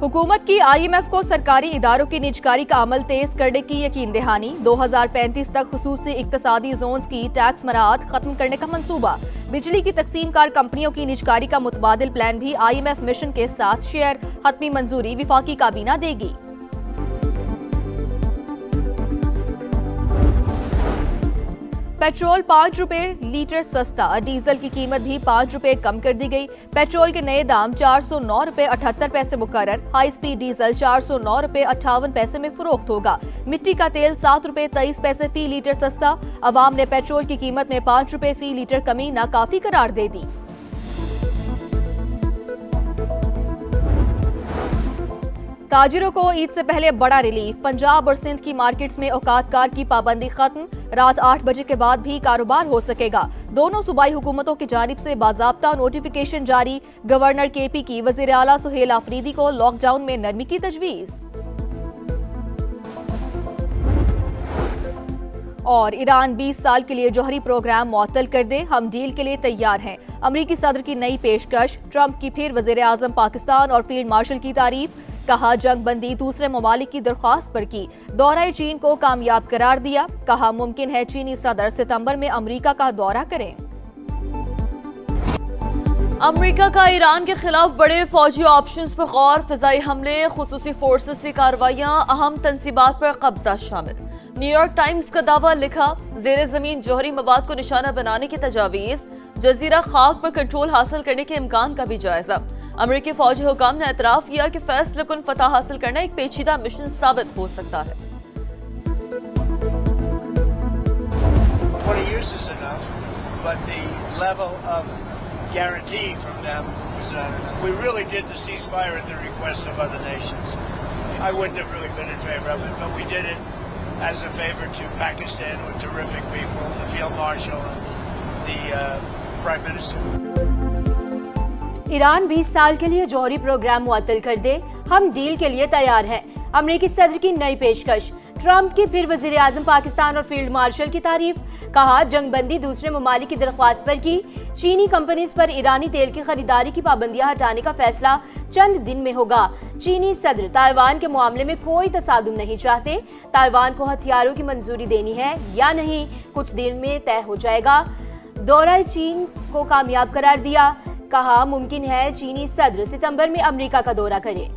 हुकूमत की IMF को सरकारी इदारों की निजकारी का अमल तेज करने की यकीन दहानी। 2035 तक खुसूसी इक्तसादी जोन्स की टैक्स मराहत खत्म करने का मंसूबा। बिजली की तकसीमकार कंपनियों की निजकारी का मुतबादिल प्लान भी IMF मिशन के साथ शेयर। हतमी मंजूरी विफाकी काबीना देगी। पेट्रोल 5 रुपए लीटर सस्ता, डीजल की कीमत भी 5 रुपए कम कर दी गई। पेट्रोल के नए दाम 409 रुपए 78 पैसे मुकर्रर। हाई स्पीड डीजल 409 रुपए 58 पैसे में फरोख्त होगा। मिट्टी का तेल 7 रुपए 23 पैसे फी लीटर सस्ता। अवाम ने पेट्रोल की कीमत में 5 रुपए फी लीटर कमी नाकाफी करार दे दी। ताजिरों को ईद से पहले बड़ा रिलीफ। पंजाब और सिंध की मार्केट्स में औकातकार की पाबंदी खत्म। रात 8 बजे के बाद भी कारोबार हो सकेगा। दोनों सूबाई हुकूमतों की जानिब से बाज़ाब्ता नोटिफिकेशन जारी। गवर्नर KP की वज़ीर आला सुहेल आफरीदी को लॉकडाउन में नरमी की तजवीज़। और ईरान 20 साल के लिए जौहरी प्रोग्राम मुअत्तल कर दे, हम डील के लिए तैयार हैं। अमरीकी सदर की नई पेशकश। ट्रंप की फिर वज़ीर आज़म पाकिस्तान और फील्ड मार्शल की तारीफ। कहा जंग बंदी दूसरे ममालिक की दरख्वास्त पर की। दौरा चीन को कामयाब करार दिया। कहा मुमकिन है चीनी सदर सितंबर में अमरीका का दौरा करें। अमरीका का ईरान के खिलाफ बड़े फौजी ऑप्शंस पर गौर। फिजाई हमले, खुसूसी फोर्सेस की कार्रवाइयां, अहम तंसीबात पर कब्जा शामिल। न्यूयॉर्क टाइम्स का दावा लिखा, जेर जमीन जौहरी मवाद को निशाना बनाने की तजावीज। जजीरा खाक पर कंट्रोल हासिल करने के इम्कान का भी जायजा। अमरीकी फौजी हुकाम ने एतराफ किया कि फैसले कुन फतह हासिल करना एक पेचीदा मिशन साबित हो सकता है। 20 years is enough, but the level of guarantee from them was not enough. We really did the ceasefire at the request of other nations. I wouldn't have really been in favor of it, but we did it as a favor to Pakistan with terrific people, the Field Marshal and the Prime Minister. Iran 20 साल के लिए जौहरी programme मुअत्तल कर दे, हम deal के लिए तैयार हैं। अमरीकी सदर की नई पेशकश। ट्रंप की फिर वजीर आजम पाकिस्तान और फील्ड मार्शल की तारीफ। कहा जंगबंदी दूसरे ममालिक की दरख्वास्त पर की। चीनी कंपनीज पर ईरानी तेल की खरीदारी की पाबंदियां हटाने का फैसला चंद दिन में होगा। चीनी सदर ताइवान के मामले में कोई तसादुम नहीं चाहते। ताइवान को हथियारों की मंजूरी देनी है या नहीं, कुछ दिन में तय हो जाएगा। दौरा चीन को कामयाब करार दिया। कहा मुमकिन है चीनी सदर सितंबर में अमेरिका का दौरा करे।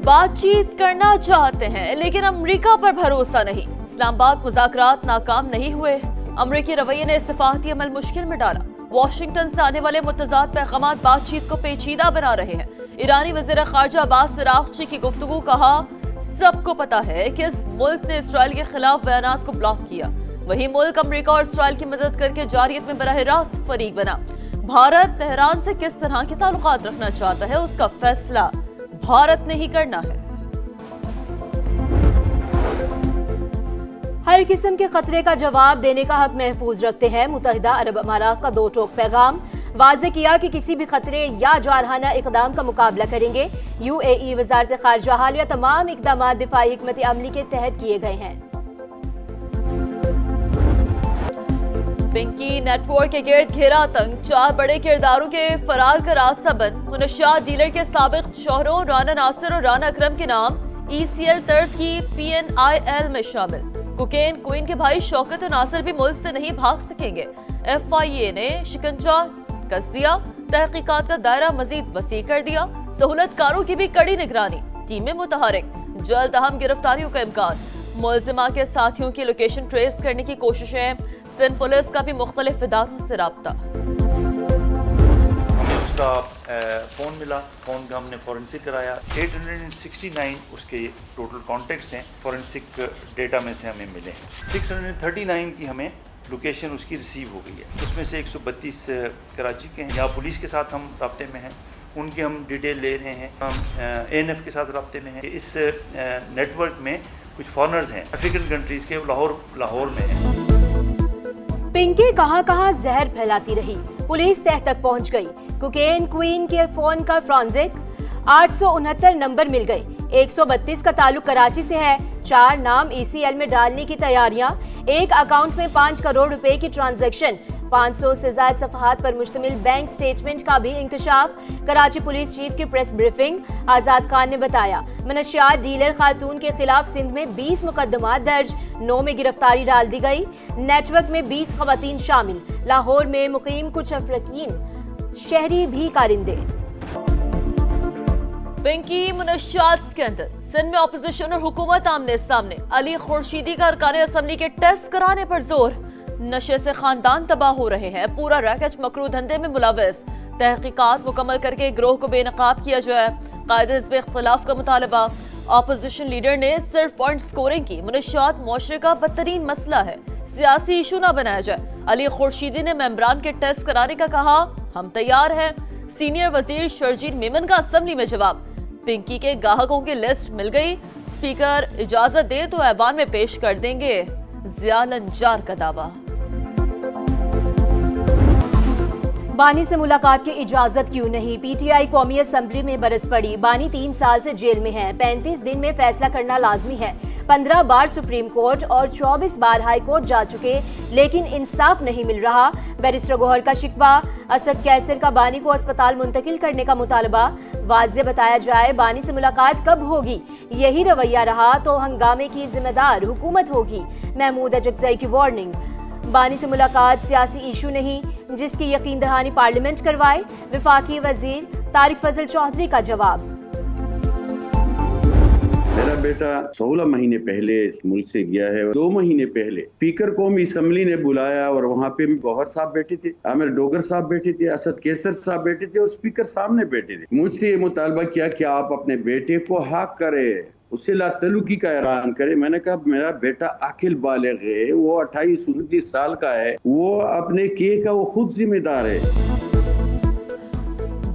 बातचीत करना चाहते हैं लेकिन अमेरिका पर भरोसा नहीं। इस्लामाबाद मुज़ाकरात नाकाम नहीं हुए। अमेरिकी रवैये ने इस्तिफाती अमल मुश्किल में डाला। वाशिंगटन से आने वाले मुतज़ाद पैगामात बातचीत को पेचीदा बना रहे हैं। ईरानी वज़ीर ख़ारजा अब्बास अराग़ची की गुफ्तगू। कहा सबको पता है कि इस मुल्क ने इसराइल के खिलाफ बयानात को ब्लॉक किया, वही मुल्क अमेरिका और इसराइल की मदद करके जारियत में बराह रास्त फरीक बना। भारत तेहरान से किस तरह के ताल्लुकात रखना चाहता है, उसका फैसला भारत ने ही करना है। हर किस्म के खतरे का जवाब देने का हक महफूज रखते हैं। मुत्तहिदा अरब अमारात का 2 टोक पैगाम। वाज़े किया कि किसी भी खतरे या जारहाना इक़दाम का मुकाबला करेंगे। UAE वज़ारत ख़ारजा हालिया तमाम इक़दाम दिफाई हिकमत अमली के तहत किए गए हैं। पिंकी नेटवर्क के गिर्द घेरा आतंक, 4 बड़े किरदारों के फरार का रास्ता बंद। मुनशियात डीलर के साबिक शोहरों राना नासिर और राना अकरम के नाम ECL तर्ज की PNIL में शामिल। कोकेन क्वीन के भाई शौकत और नासिर भी मुल्क से नहीं भाग सकेंगे। FIA ने शिकंजा कस दिया। तहकीकात का दायरा मजीद वसी कर दिया। सहूलतकारों की भी कड़ी निगरानी, टीमें मुतहरिक। जल्द अहम गिरफ्तारियों का इम्कान। मुलजिमा के साथियों की लोकेशन ट्रेस करने की कोशिशें। सिंध पुलिस का भी मुख्तलिफ इदारों से राब्ता। हमें उसका फ़ोन मिला, फ़ोन का हमने फॉरेंसिक कराया। 869 उसके टोटल कॉन्टेक्ट्स हैं, फॉरेंसिक डेटा में से हमें मिले हैं। 639 की हमें लोकेशन उसकी रिसीव हो गई है। उसमें से 132 कराची के हैं। यहाँ पुलिस के साथ हम राब्ते में हैं, उनकी हम डिटेल ले रहे हैं। हम ANF के साथ राब्ते में हैं। इस नेटवर्क में कुछ फॉरेनर्स हैं अफ्रीकन कंट्रीज़ के, लाहौर में हैं। पिंकी कहां जहर फैलाती रही, पुलिस तह तक पहुंच गई। कोकेन क्वीन के फोन का फॉरेंसिक 869 नंबर मिल गए। 132 का ताल्लुक कराची से है। 4 नाम ECL में डालने की तैयारियां। एक अकाउंट में 5 करोड़ रुपए की ट्रांजैक्शन। 500 से ज्यादा सफ़हात पर मुश्तमिल बैंक स्टेटमेंट का भी इंकशाफ। कराची पुलिस चीफ की प्रेस ब्रीफिंग। आज़ाद खान ने बताया मनशियात डीलर खातून के खिलाफ सिंध में 20 मुकदमा दर्ज, 9 में गिरफ्तारी डाल दी गई। नेटवर्क में 20 खवातीन शामिल। लाहौर में मुकीम कुछ अफरीकीन, शहरी भी कारिंदे। पिंकी मुनशियात स्कैंडल, सिंध में अपोजिशन और हुकूमत आमने सामने। अली खुर्शीदी का अरकान असम्बली के टेस्ट कराने पर जोर। नशे से खानदान तबाह हो रहे हैं, पूरा रैकेट मकरू धंधे में मुलविस। तहकीकात मुकम्मल करके गिरोह को बेनकाब किया जाए। कायदे हिज़्ब इख्तिलाफ का मुतालबा। अपोजिशन लीडर ने सिर्फ पॉइंट स्कोरिंग की। मुनशियात मुआशरे का बदतरीन मसला है, सियासी इशू ना बनाया जाए। अली खुर्शीदी ने मेंबरान के टेस्ट कराने का कहा, हम तैयार हैं। सीनियर वजीर शर्जील मेमन का असम्बली में जवाब। पिंकी के गाहकों की लिस्ट मिल गई, स्पीकर इजाजत दे तो ऐवान में पेश कर देंगे। जिया लंजार का दावा। बानी से मुलाकात की इजाजत क्यों नहीं? पीटीआई कौमी असम्बली में बरस पड़ी। बानी 3 साल से जेल में हैं। 35 दिन में फैसला करना लाजमी है। 15 बार सुप्रीम कोर्ट और 24 बार हाई कोर्ट जा चुके, लेकिन इंसाफ नहीं मिल रहा। बैरिस्टर गौहर का शिकवा। असद कैसर का बानी को अस्पताल मुंतकिल करने का मुतालबा। वाज़े बताया जाए बानी से मुलाकात कब होगी। यही रवैया रहा तो हंगामे की जिम्मेदार हुकूमत होगी। महमूद अजगज़ई की वार्निंग। बानी से मुलाकात सियासी इशू नहीं, जिसकी यकीन दहानी पार्लियामेंट करवाए। वफाकी वजीर तारिक फजल चौधरी का जवाब। मेरा बेटा 16 महीने पहले इस मुल्क से गया है। 2 महीने पहले स्पीकर कौमी असम्बली ने बुलाया और वहाँ पे गौहर साहब बैठे थे, आमिर डोगर साहब बैठे थे, असद कैसर साहब बैठे थे और स्पीकर सामने बैठे थे। मुझसे ये मुतालबा किया कि आप अपने बेटे को हक करे, उससे लातलुकी का ऐलान करे। मैंने कहा मेरा बेटा अकिल बालिग है, वो 28-29 साल का है, वो अपने के का वो खुद जिम्मेदार है।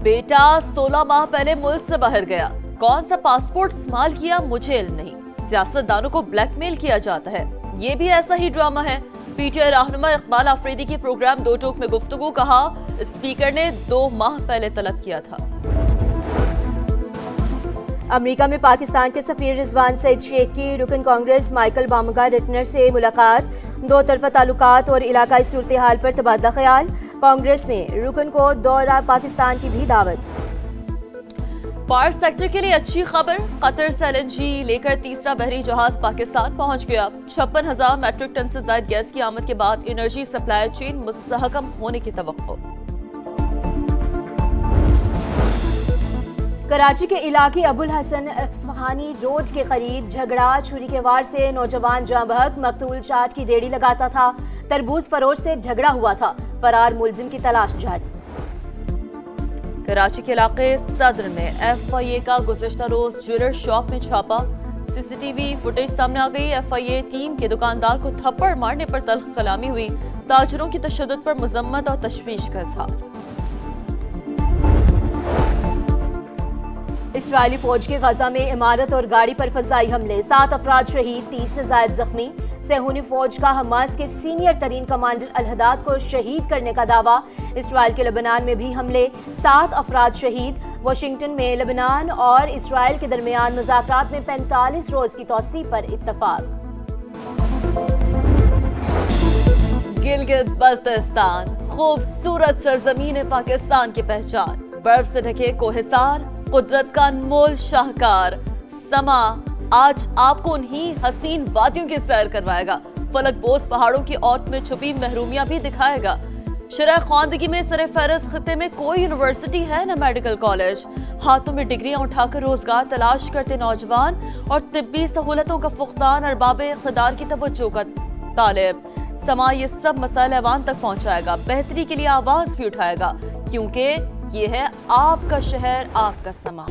बेटा 16 माह पहले मुल्क से बाहर गया, कौन सा पासपोर्ट इस्तेमाल किया मुझे इल्म नहीं। सियासतदानों को ब्लैकमेल किया जाता है, ये भी ऐसा ही ड्रामा है। पीटीआई रहनुमा इकबाल आफरीदी की प्रोग्राम 2 टोक में गुफ्तगू। कहा स्पीकर ने 2 माह पहले तलब किया था। अमेरिका में पाकिस्तान के सफीर रिजवान सईद शेख की रुकन कांग्रेस माइकल बामगार्डनर से मुलाकात। 2 तरफा ताल्लुकात और इलाकाई सूरत हाल पर तबादला ख्याल। कांग्रेस में रुकन को दौरा पाकिस्तान की भी दावत। पार सेक्टर के लिए अच्छी खबर, कतर से एलएनजी लेकर तीसरा बहरी जहाज पाकिस्तान पहुंच गया। 56,000 मैट्रिक टन से ज्यादा गैस की आमद के बाद एनर्जी सप्लाई चेन मुस्तहकम होने की तवक्को। कराची के इलाके अबुल हसन इस्फहानी रोड के करीब झगड़ा। छुरी के वार से नौजवान जाँ बहक। मकतूल चाट की रेडी लगाता था। तरबूज फरोश से झगड़ा हुआ था। फरार मुलजिम की तलाश जारी। कराची के इलाके सदर में एफआईए का गुज़िश्ता रोज ज्वेलर शॉप में छापा। सीसीटीवी फुटेज सामने आ गई। एफआईए टीम के दुकानदार को थप्पड़ मारने पर तल्ख कलामी हुई। ताजरों की तशद्दुद पर मजम्मत और तशवीश का इज़हार। इस्राएली फौज के गजा में इमारत और गाड़ी पर फजाई हमले। 7 अफराद शहीद, 30 से ज्यादा जख्मी। सेहूनी फौज का हमास के सीनियर तरीन कमांडर अल-हदाद को शहीद करने का दावा। इस्राएल के लेबनान में भी हमले, 7 अफराद शहीद। वाशिंगटन में लेबनान और इस्राएल के दरमियान मुज़ाकरात में 45 रोज की तौसीह पर इत्तफाक। गिलगित बल्तिस्तान खूबसूरत सरजमीन पाकिस्तान की पहचान। बर्फ से ढके कोहिसार, कुदरत का अनमोल शाहकार। समा आज आपको उन्हीं हसीन वादियों की सैर करवाएगा। फलक बोस पहाड़ों की औट में छुपी महरूमियां भी दिखाएगा। शरह ख्वानदगी में सरे फहरिस्त खित्ते में कोई यूनिवर्सिटी है न मेडिकल कॉलेज। हाथों में डिग्रियां उठाकर रोजगार तलाश करते नौजवान और तिब्बी सहूलतों का फुकदान अरबाब इख्तिदार की तवज्जो का तालिब। समा ये सब मसाइल ऐवान तक पहुंचाएगा, बेहतरी के लिए आवाज भी उठाएगा, क्योंकि ये है आपका शहर, आपका समा।